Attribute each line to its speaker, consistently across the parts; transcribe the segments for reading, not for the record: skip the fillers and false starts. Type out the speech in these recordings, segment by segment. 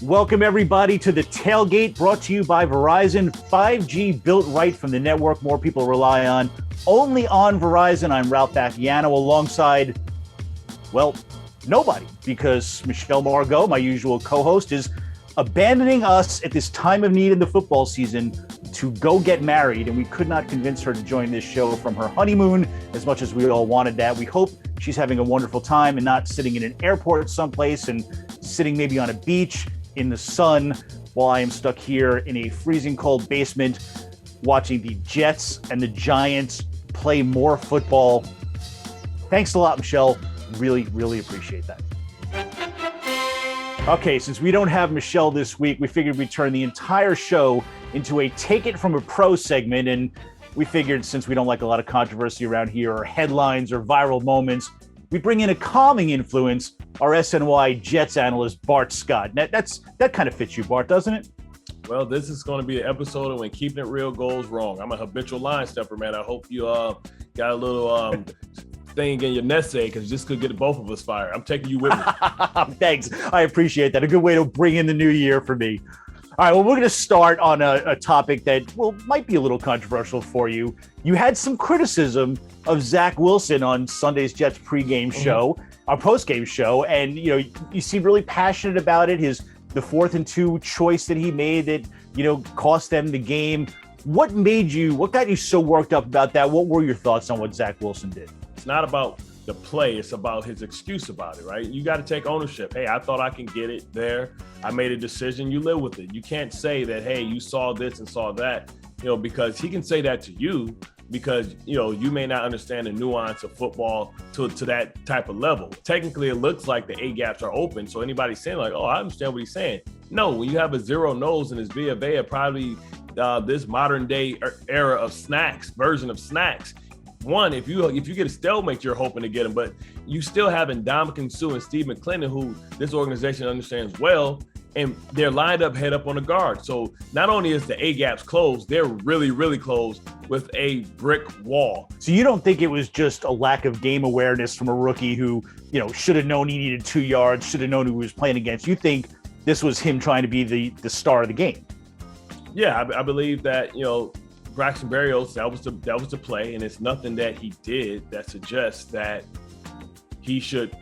Speaker 1: Welcome, everybody, to the Tailgate, brought to you by Verizon. 5G built right from the network more people rely on. Only on Verizon. I'm Vacchiano alongside, well, nobody, because Michelle Margot, my usual co-host, is abandoning us at this time of need in the football season to go get married, and we could not convince her to join this show from her honeymoon as much as we all wanted that. We hope she's having a wonderful time and not sitting in an airport someplace and sitting maybe on a beach in the sun while I am stuck here in a freezing cold basement watching the Jets and the Giants play more football. Thanks a lot, Michelle. Really, really appreciate that. Okay, since we don't have Michelle this week, we figured we'd turn the entire show into a Take It From a Pro segment, and we figured since we don't like a lot of controversy around here or headlines or viral moments, we bring in a calming influence, our SNY Jets analyst, Bart Scott. That kind of fits you, Bart, doesn't it?
Speaker 2: Well, this is going to be an episode of when keeping it real goes wrong. I'm a habitual line stepper, man. I hope you got a little thing in your nest egg, because this could get both of us fired. I'm taking you with me.
Speaker 1: Thanks. I appreciate that. A good way to bring in the new year for me. All right, well, we're going to start on a topic that, well, might be a little controversial for you. You had some criticism of Zach Wilson on Sunday's Jets pregame show, our postgame show, and you seemed really passionate about it. The 4th and 2 choice that he made that cost them the game. What got you so worked up about that? What were your thoughts on what Zach Wilson did?
Speaker 2: It's not about the play, it's about his excuse about it, right? You got to take ownership. Hey, I thought I can get it there. I made a decision. You live with it. You can't say that, hey, you saw this and saw that, because he can say that to you because, you may not understand the nuance of football to that type of level. Technically, it looks like the A gaps are open. So anybody saying like, oh, I understand what he's saying. No, when you have a zero nose and it's via vea, probably this modern day era of version of snacks. One, if you get a stalemate, you're hoping to get him, but you still have Ndamukong Suh and Steve McClendon, who this organization understands well, and they're lined up head up on the guard. So not only is the A gaps closed, they're really, really close with a brick wall.
Speaker 1: So you don't think it was just a lack of game awareness from a rookie who, should have known he needed 2 yards, should have known who he was playing against? You think this was him trying to be the star of the game?
Speaker 2: Yeah, I believe that, Braxton Berrios, that was the play, and it's nothing that he did that suggests that he should,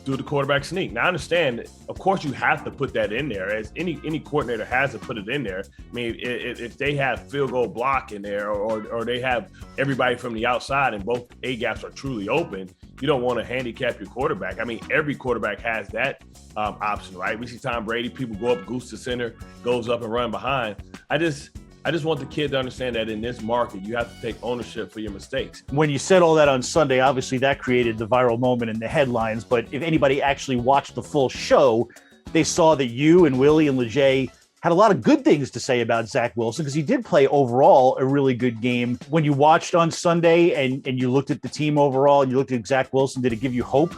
Speaker 2: do the quarterback sneak. Now, I understand, of course, you have to put that in there, as any coordinator has to put it in there. I mean, if they have field goal block in there, or they have everybody from the outside and both A gaps are truly open, you don't want to handicap your quarterback. I mean, every quarterback has that option, right? We see Tom Brady, people go up, goose to center, goes up and run behind. I just want the kid to understand that in this market, you have to take ownership for your mistakes.
Speaker 1: When you said all that on Sunday, obviously that created the viral moment in the headlines. But if anybody actually watched the full show, they saw that you and Willie and Leger had a lot of good things to say about Zach Wilson, because he did play overall a really good game. When you watched on Sunday and you looked at the team overall and you looked at Zach Wilson, did it give you hope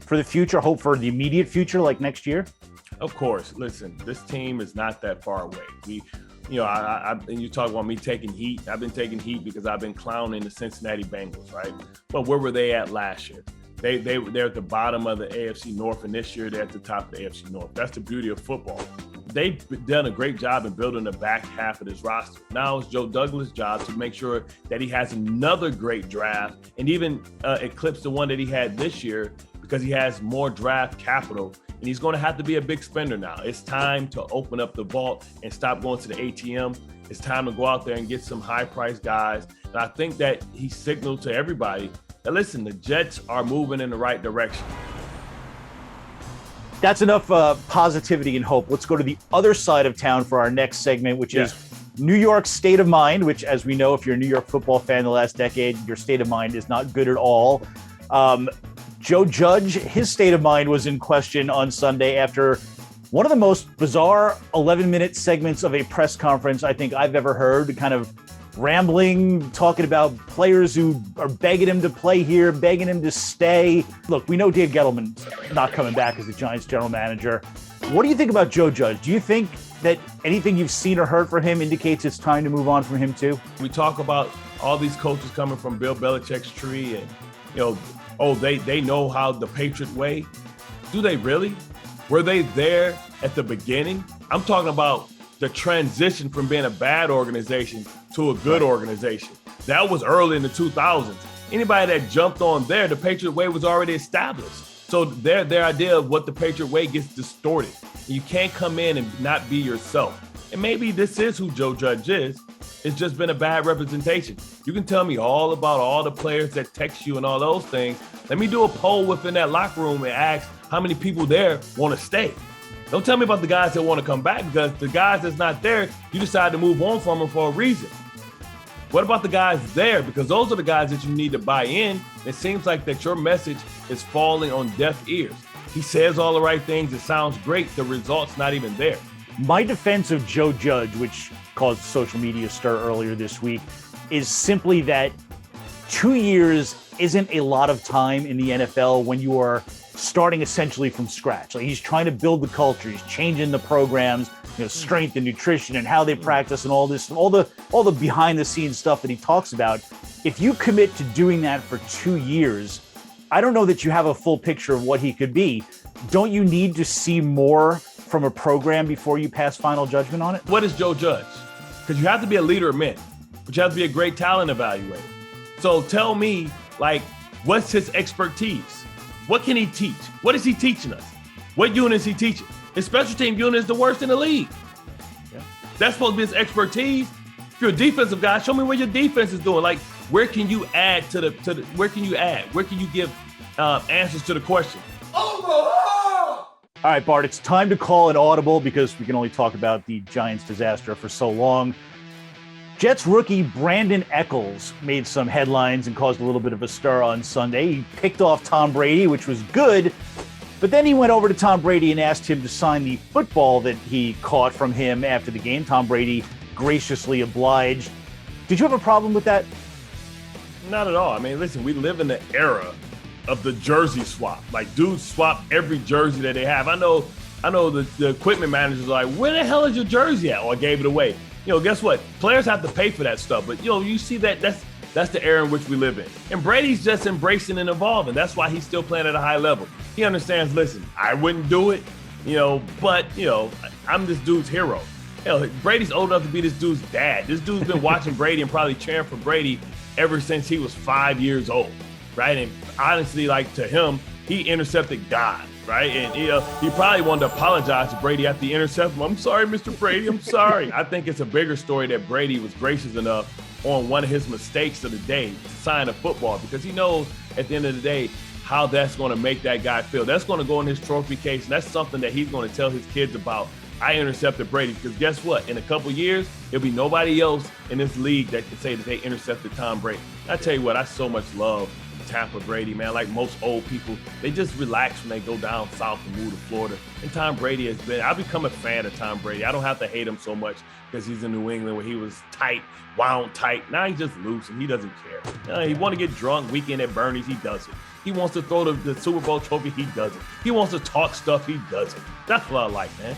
Speaker 1: for the future, hope for the immediate future, like next year?
Speaker 2: Of course. Listen, this team is not that far away. And you talk about me taking heat. I've been taking heat because I've been clowning the Cincinnati Bengals, right? But where were they at last year? They're at the bottom of the AFC North, and this year they're at the top of the AFC North. That's the beauty of football. They've done a great job in building the back half of this roster. Now it's Joe Douglas' job to make sure that he has another great draft and even eclipse the one that he had this year, because he has more draft capital. And he's going to have to be a big spender now. It's time to open up the vault and stop going to the ATM. It's time to go out there and get some high-priced guys. And I think that he signaled to everybody that, listen, the Jets are moving in the right direction.
Speaker 1: That's enough positivity and hope. Let's go to the other side of town for our next segment, which is New York's state of mind, which, as we know, if you're a New York football fan the last decade, your state of mind is not good at all. Joe Judge, his state of mind was in question on Sunday after one of the most bizarre 11-minute segments of a press conference I think I've ever heard, kind of rambling, talking about players who are begging him to play here, begging him to stay. Look, we know Dave Gettleman's not coming back as the Giants general manager. What do you think about Joe Judge? Do you think that anything you've seen or heard from him indicates it's time to move on from him too?
Speaker 2: We talk about all these coaches coming from Bill Belichick's tree and, they know how the Patriot way. Do they really? Were they there at the beginning. I'm talking about the transition from being a bad organization to a good organization. That was early in the 2000s. Anybody that jumped on there, the Patriot way was already established. So their idea of what the Patriot way gets distorted. You can't come in and not be yourself. And maybe this is who Joe Judge is. It's just been a bad representation. You can tell me all about all the players that text you and all those things. Let me do a poll within that locker room and ask how many people there want to stay. Don't tell me about the guys that want to come back, because the guys that's not there, you decide to move on from them for a reason. What about the guys there? Because those are the guys that you need to buy in. It seems like that your message is falling on deaf ears. He says all the right things. It sounds great. The result's not even there.
Speaker 1: My defense of Joe Judge, which caused social media stir earlier this week, is simply that 2 years isn't a lot of time in the NFL when you are starting essentially from scratch. Like, he's trying to build the culture. He's changing the programs, strength and nutrition and how they practice and all this, all the behind the scenes stuff that he talks about. If you commit to doing that for 2 years, I don't know that you have a full picture of what he could be. Don't you need to see more from a program before you pass final judgment on it?
Speaker 2: What is Joe Judge? Because you have to be a leader of men, but you have to be a great talent evaluator. So tell me, what's his expertise? What can he teach? What is he teaching us? What unit is he teaching? His special team unit is the worst in the league. Yeah. That's supposed to be his expertise. If you're a defensive guy, show me what your defense is doing. Where can you add where can you add? Where can you give answers to the question?
Speaker 1: All right, Bart, it's time to call an audible because we can only talk about the Giants disaster for so long. Jets rookie Brandon Eckles made some headlines and caused a little bit of a stir on Sunday. He picked off Tom Brady, which was good, but then he went over to Tom Brady and asked him to sign the football that he caught from him after the game. Tom Brady graciously obliged. Did you have a problem with that?
Speaker 2: Not at all. I mean, listen, we live in the era of the jersey swap. Dudes swap every jersey that they have. I know the equipment managers are like, where the hell is your jersey at? Oh, I gave it away. Guess what? Players have to pay for that stuff. But, you see that's the era in which we live in. And Brady's just embracing and evolving. That's why he's still playing at a high level. He understands, listen, I wouldn't do it, but, I'm this dude's hero. Hell, Brady's old enough to be this dude's dad. This dude's been watching Brady and probably cheering for Brady ever since he was 5 years old, right? And honestly, to him, he intercepted God, right? And he probably wanted to apologize to Brady after he intercepted him. I'm sorry, Mr. Brady, I'm sorry. I think it's a bigger story that Brady was gracious enough on one of his mistakes of the day to sign a football, because he knows at the end of the day how that's going to make that guy feel. That's going to go in his trophy case, and that's something that he's going to tell his kids about. I intercepted Brady, because guess what? In a couple years, there'll be nobody else in this league that can say that they intercepted Tom Brady. I tell you what, I so much love Tampa Brady, man. Like most old people, they just relax when they go down south and move to Florida. And Tom Brady I've become a fan of Tom Brady. I don't have to hate him so much because he's in New England where he was tight, wound tight. Now he's just loose and he doesn't care. He want to get drunk weekend at Bernie's, he does it. He wants to throw the Super Bowl trophy, he does it. He wants to talk stuff, he does it. That's what I like, man.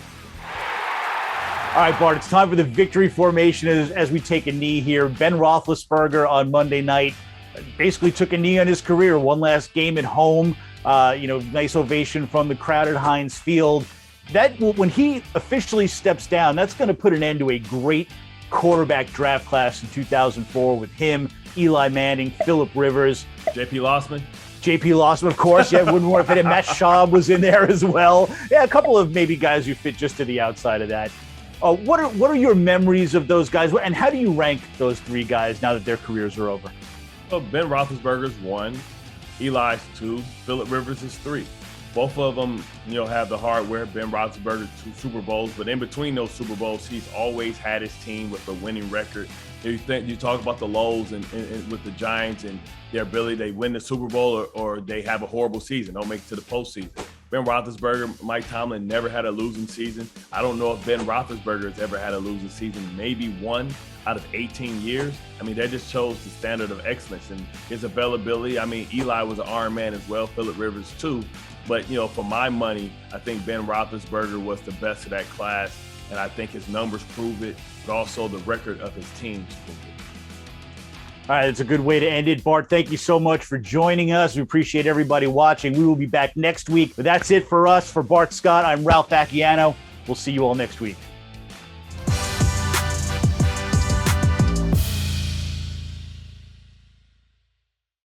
Speaker 1: All right, Bart, it's time for the victory formation as we take a knee here. Ben Roethlisberger on Monday night basically took a knee on his career. One last game at home, nice ovation from the crowded Heinz Field. That, when he officially steps down, that's going to put an end to a great quarterback draft class in 2004 with him, Eli Manning, Phillip Rivers.
Speaker 2: J.P. Lossman,
Speaker 1: of course. Yeah, wouldn't want to fit in. Matt Schaub was in there as well. Yeah, a couple of maybe guys who fit just to the outside of that. What are your memories of those guys, and how do you rank those three guys now that their careers are over?
Speaker 2: Well, Ben Roethlisberger's 1, Eli's 2, Phillip Rivers is 3. Both of them, have the hardware. Ben Roethlisberger 2 Super Bowls, but in between those Super Bowls, he's always had his team with a winning record. You talk about the lows and with the Giants and their ability, they win the Super Bowl or they have a horrible season, don't make it to the postseason. Ben Roethlisberger, Mike Tomlin never had a losing season. I don't know if Ben Roethlisberger has ever had a losing season, maybe one out of 18 years. I mean, that just shows the standard of excellence and his availability. I mean, Eli was an Iron Man as well, Phillip Rivers too. But, for my money, I think Ben Roethlisberger was the best of that class. And I think his numbers prove it, but also the record of his teams prove it.
Speaker 1: All right, that's a good way to end it. Bart, thank you so much for joining us. We appreciate everybody watching. We will be back next week. But that's it for us. For Bart Scott, I'm Ralph Vacchiano. We'll see you all next week.